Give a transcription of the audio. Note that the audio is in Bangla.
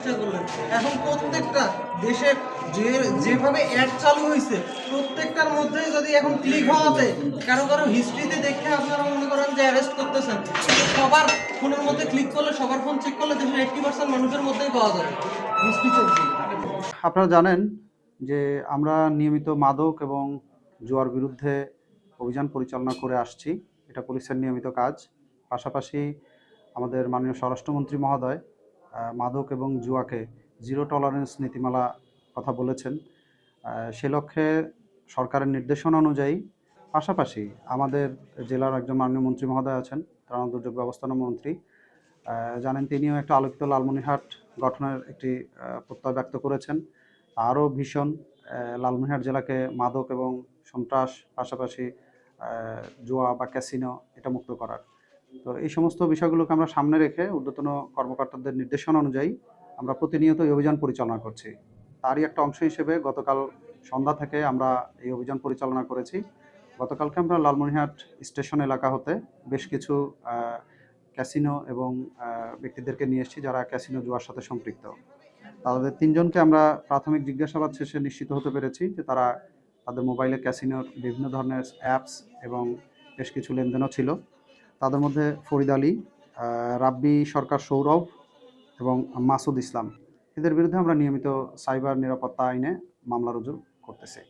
চেষ্টা করলেন। এখন প্রত্যেকটা দেশের যেভাবে অ্যাড চালু হয়েছে প্রত্যেকটার মধ্যে যদি এখন ক্লিক হওয়াতে কারো হিস্ট্রিতে দেখে আপনারা মনে করেন যে অ্যারেস্ট করতেছেন, কিন্তু সবার ফোনের মধ্যে ক্লিক করলে সবার ফোন চেক করলে দেশের 80% মানুষের মধ্যেই পাওয়া যাবে হিস্ট্রি চেক। আপনারা জানেন যে আমরা নিয়মিত মাদক এবং জুয়ার বিরুদ্ধে অভিযান পরিচালনা করে আসছি। এটা পুলিশের নিয়মিত কাজ। পাশাপাশি আমাদের মাননীয় স্বরাষ্ট্রমন্ত্রী মহোদয় মাদক এবং জুয়াকে জিরো টলারেন্স নীতিমালা কথা বলেছেন। সে লক্ষ্যে সরকারের নির্দেশনা অনুযায়ী পাশাপাশি আমাদের জেলার একজন মাননীয় মন্ত্রী মহোদয় আছেন, ত্রাণ দুর্যোগ ব্যবস্থাপনা মন্ত্রী, জানেন তিনিও একটা আলোকিত লালমনিরহাট গঠনের একটি প্রত্যয় ব্যক্ত করেছেন। আরও ভীষণ লালমনিরহাট জেলাকে মাদক এবং সন্ত্রাস পাশাপাশি জুয়া বা ক্যাসিনো এটা মুক্ত করার। তো এই সমস্ত বিষয়গুলোকে আমরা সামনে রেখে ঊর্ধ্বতন কর্মকর্তাদের নির্দেশনা অনুযায়ী আমরা প্রতিনিয়ত এই অভিযান পরিচালনা করছি। তারই একটা অংশ হিসেবে গতকাল সন্ধ্যা থেকে আমরা এই অভিযান পরিচালনা করেছি। গতকালকে আমরা লালমনিরহাট স্টেশন এলাকা হতে বেশ কিছু ক্যাসিনো এবং ব্যক্তিদেরকে নিয়ে এসেছি যারা ক্যাসিনো জুয়ার সাথে সম্পৃক্ত। তাদের ৩ জনকে আমরা প্রাথমিক জিজ্ঞাসাবাদ শেষে নিশ্চিত হতে পেরেছি যে তারা তাদের মোবাইলে ক্যাসিনোর বিভিন্ন ধরনের অ্যাপস এবং বেশ কিছু লেনদেনও ছিল। তাদের মধ্যে ফরিদ আলী, রাব্বি সরকার সৌরভ এবং মাসুদ ইসলাম, এদের বিরুদ্ধে আমরা নিয়মিত সাইবার নিরাপত্তা আইনে মামলা রুজু করতেছি।